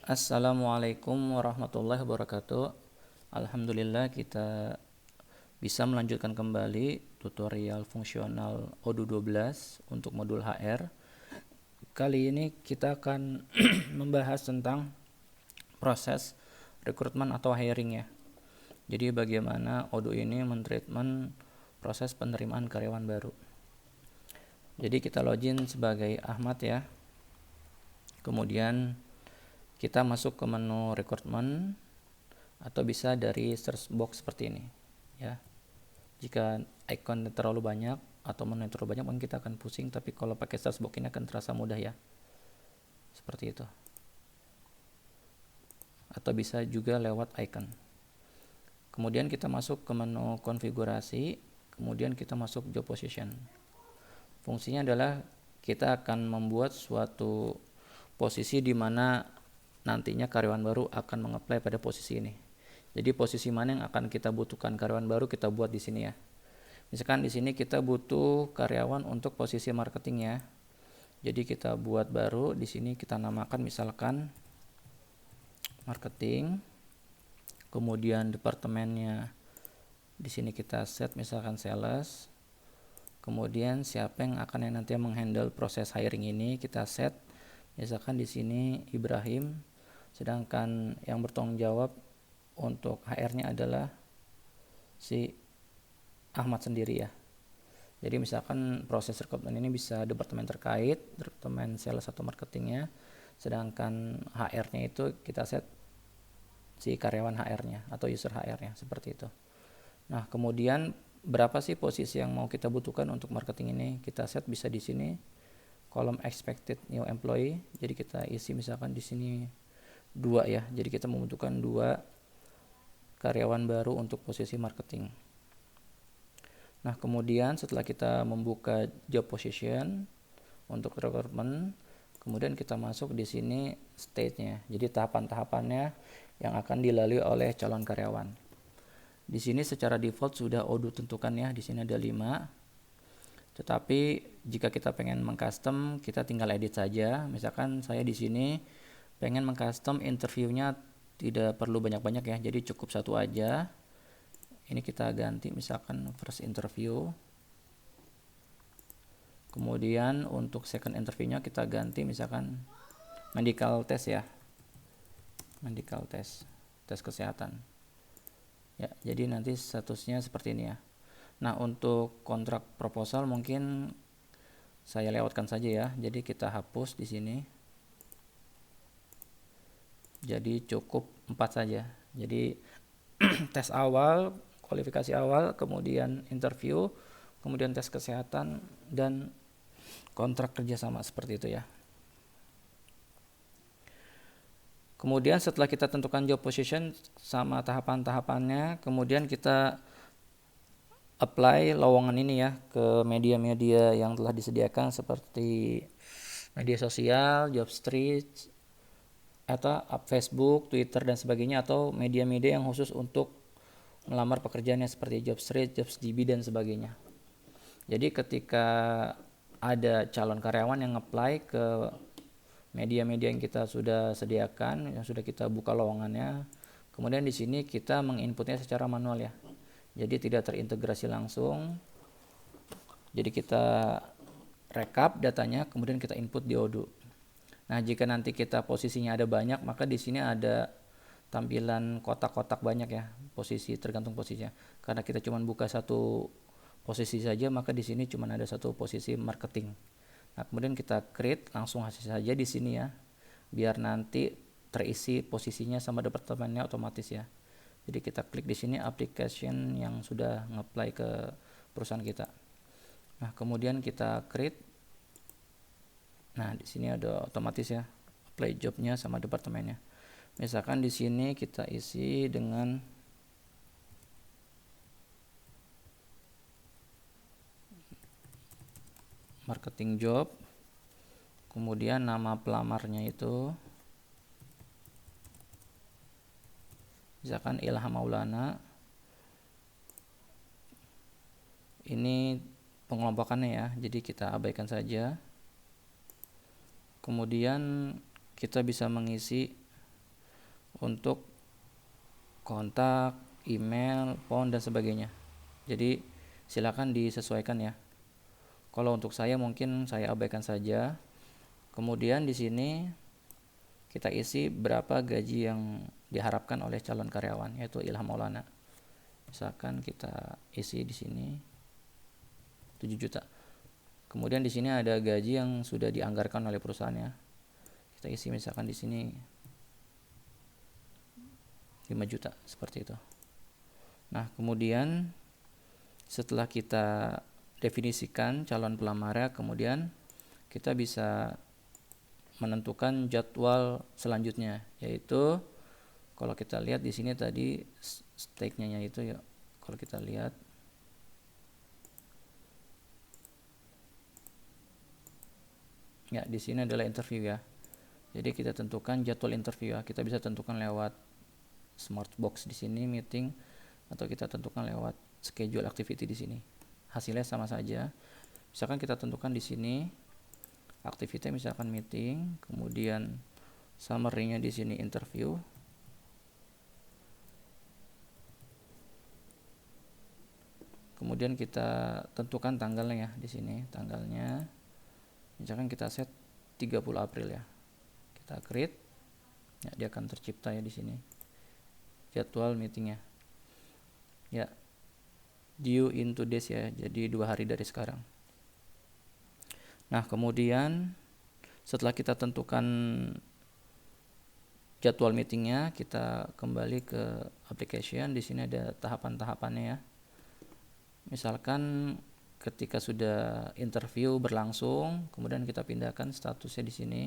Assalamualaikum warahmatullahi wabarakatuh. Alhamdulillah kita bisa melanjutkan kembali tutorial fungsional Odoo 12 untuk modul HR. Kali ini kita akan membahas tentang proses rekrutmen atau hiring ya. Jadi bagaimana Odoo ini mentreatment proses penerimaan karyawan baru. Jadi kita login sebagai Ahmad ya. Kemudian kita masuk ke menu rekrutmen atau bisa dari search box seperti ini ya. Jika icon terlalu banyak atau menu terlalu banyak mungkin kita akan pusing, tapi kalau pakai search box ini akan terasa mudah ya, seperti itu. Atau bisa juga lewat icon. Kemudian kita masuk ke menu konfigurasi, kemudian kita masuk job position. Fungsinya adalah kita akan membuat suatu posisi di mana nantinya karyawan baru akan mengapply pada posisi ini. Jadi posisi mana yang akan kita butuhkan karyawan baru kita buat di sini ya. Misalkan di sini kita butuh karyawan untuk posisi marketing ya. Jadi kita buat baru di sini, kita namakan misalkan marketing. Kemudian departemennya di sini kita set misalkan sales. Kemudian siapa yang akan nanti menghandle proses hiring ini kita set misalkan di sini Ibrahim. Sedangkan yang bertanggung jawab untuk HR-nya adalah si Ahmad sendiri ya. Jadi misalkan proses rekrutmen ini bisa departemen terkait, departemen sales atau marketingnya, sedangkan HR-nya itu kita set si karyawan HR-nya atau user HR-nya, seperti itu. Nah, kemudian berapa sih posisi yang mau kita butuhkan untuk marketing ini? Kita set bisa di sini kolom expected new employee. Jadi kita isi misalkan di sini 2 ya. Jadi kita membutuhkan 2 karyawan baru untuk posisi marketing. Nah, kemudian setelah kita membuka job position untuk rekrutmen, kemudian kita masuk di sini stage-nya. Jadi tahapan-tahapannya yang akan dilalui oleh calon karyawan. Di sini secara default sudah Odoo tentukan ya. Di sini ada 5. Tetapi jika kita pengen mengcustom, kita tinggal edit saja. Misalkan saya di sini pengen mengcustom interviewnya tidak perlu banyak-banyak ya. Jadi cukup 1 aja. Ini kita ganti misalkan first interview. Kemudian untuk second interviewnya kita ganti misalkan medical test ya. Medical test, tes kesehatan. Ya, jadi nanti statusnya seperti ini ya. Nah, untuk kontrak proposal mungkin saya lewatkan saja ya. Jadi kita hapus di sini. Jadi cukup 4 saja. Jadi tes awal, kualifikasi awal, kemudian interview, kemudian tes kesehatan dan kontrak kerjasama, seperti itu ya. Kemudian setelah kita tentukan job position sama tahapan-tahapannya, kemudian kita apply lowongan ini ya ke media-media yang telah disediakan seperti media sosial, Jobstreet, atau Facebook, Twitter dan sebagainya, atau media-media yang khusus untuk melamar pekerjaannya seperti Jobstreet, JobsDB dan sebagainya. Jadi ketika ada calon karyawan yang apply ke media-media yang kita sudah sediakan, yang sudah kita buka lowongannya, kemudian di sini kita menginputnya secara manual ya. Jadi tidak terintegrasi langsung. Jadi kita rekap datanya, kemudian kita input di Odoo. Nah, jika nanti kita posisinya ada banyak, maka di sini ada tampilan kotak-kotak banyak ya, posisi tergantung posisinya. Karena kita cuma buka 1 posisi saja, maka di sini cuma ada 1 posisi marketing. Nah, kemudian kita create langsung hasil saja di sini ya, biar nanti terisi posisinya sama departemennya otomatis ya. Jadi kita klik di sini application yang sudah nge-apply ke perusahaan kita. Nah, kemudian kita create. Nah, di sini ada otomatis ya, apply jobnya sama departemennya. Misalkan di sini kita isi dengan marketing job, kemudian nama pelamarnya itu misalkan Ilham Maulana. Ini pengelompokannya ya, jadi kita abaikan saja. Kemudian kita bisa mengisi untuk kontak, email, phone dan sebagainya. Jadi silakan disesuaikan ya. Kalau untuk saya mungkin saya abaikan saja. Kemudian di sini kita isi berapa gaji yang diharapkan oleh calon karyawan, yaitu Ilham Maulana. Misalkan kita isi di sini 7 juta. Kemudian di sini ada gaji yang sudah dianggarkan oleh perusahaannya. Kita isi misalkan di sini 5 juta seperti itu. Nah, kemudian setelah kita definisikan calon pelamarnya, kemudian kita bisa menentukan jadwal selanjutnya, yaitu kalau kita lihat di sini tadi stake-nya itu ya, kalau kita lihat ya di sini adalah interview ya. Jadi kita tentukan jadwal interview ya. Kita bisa tentukan lewat smart box di sini meeting, atau kita tentukan lewat schedule activity di sini. Hasilnya sama saja. Misalkan kita tentukan di sini activity misalkan meeting, kemudian summary-nya di sini interview. Kemudian kita tentukan tanggalnya ya di sini, tanggalnya misalkan kita set 30 April ya. Kita create. Ya, dia akan tercipta ya di sini. Jadwal meetingnya. Ya. Due in 2 days ya. Jadi 2 hari dari sekarang. Nah, kemudian setelah kita tentukan jadwal meetingnya, kita kembali ke application. Di sini ada tahapan-tahapannya ya. Misalkan ketika sudah interview berlangsung, kemudian kita pindahkan statusnya di sini.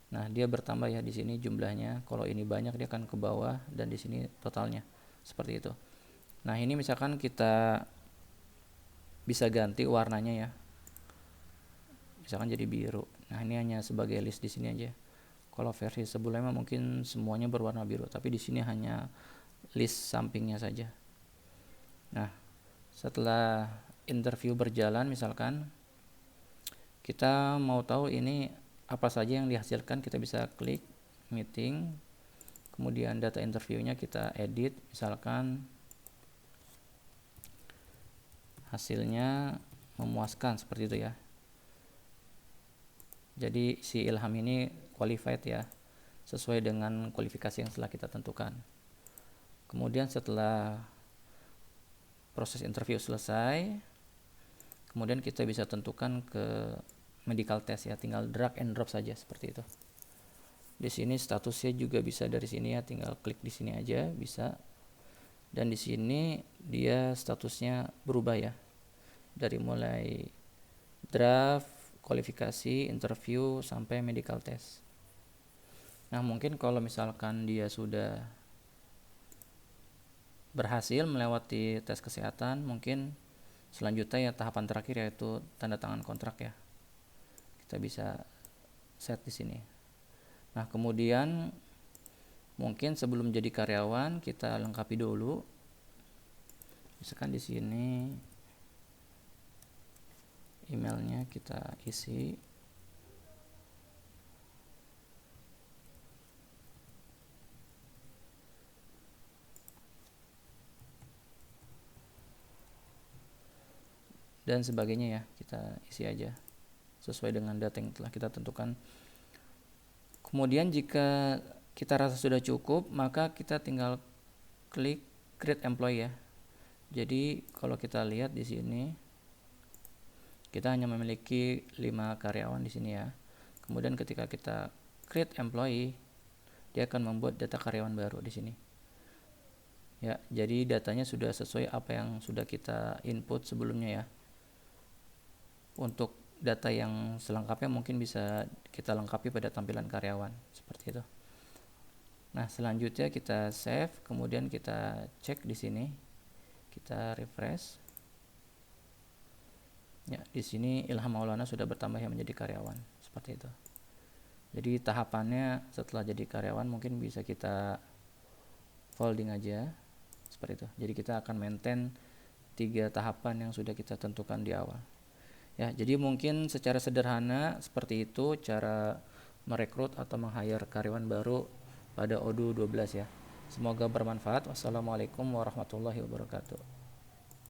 Nah, dia bertambah ya di sini jumlahnya. Kalau ini banyak dia akan ke bawah, dan di sini totalnya. Seperti itu. Nah, ini misalkan kita bisa ganti warnanya ya. Misalkan jadi biru. Nah, ini hanya sebagai list di sini aja. Kalau versi sebelumnya mungkin semuanya berwarna biru, tapi di sini hanya list sampingnya saja. Nah, setelah interview berjalan misalkan kita mau tahu ini apa saja yang dihasilkan, kita bisa klik meeting, kemudian data interviewnya kita edit, misalkan hasilnya memuaskan seperti itu ya. Jadi si Ilham ini qualified ya, sesuai dengan kualifikasi yang telah kita tentukan. Kemudian setelah proses interview selesai, kemudian kita bisa tentukan ke medical test ya, tinggal drag and drop saja seperti itu. Di sini statusnya juga bisa dari sini ya, tinggal klik di sini aja bisa. Dan di sini dia statusnya berubah ya, dari mulai draft, kualifikasi, interview sampai medical test. Nah, mungkin kalau misalkan dia sudah berhasil melewati tes kesehatan, mungkin selanjutnya ya tahapan terakhir yaitu tanda tangan kontrak ya. Kita bisa set di sini. Nah, kemudian mungkin sebelum jadi karyawan kita lengkapi dulu. Misalkan di sini emailnya kita isi. Dan sebagainya ya, kita isi aja sesuai dengan data yang telah kita tentukan. Kemudian jika kita rasa sudah cukup, maka kita tinggal klik create employee ya. Jadi kalau kita lihat di sini kita hanya memiliki 5 karyawan di sini ya. Kemudian ketika kita create employee, dia akan membuat data karyawan baru di sini. Ya, jadi datanya sudah sesuai apa yang sudah kita input sebelumnya ya. Untuk data yang selengkapnya mungkin bisa kita lengkapi pada tampilan karyawan seperti itu. Nah, selanjutnya kita save, kemudian kita cek di sini. Kita refresh. Ya, di sini Ilham Maulana sudah bertambah yang menjadi karyawan seperti itu. Jadi tahapannya setelah jadi karyawan mungkin bisa kita folding aja seperti itu. Jadi kita akan maintain 3 tahapan yang sudah kita tentukan di awal. Ya, jadi mungkin secara sederhana seperti itu cara merekrut atau meng-hire karyawan baru pada Odoo 12 ya. Semoga bermanfaat. Wassalamualaikum warahmatullahi wabarakatuh.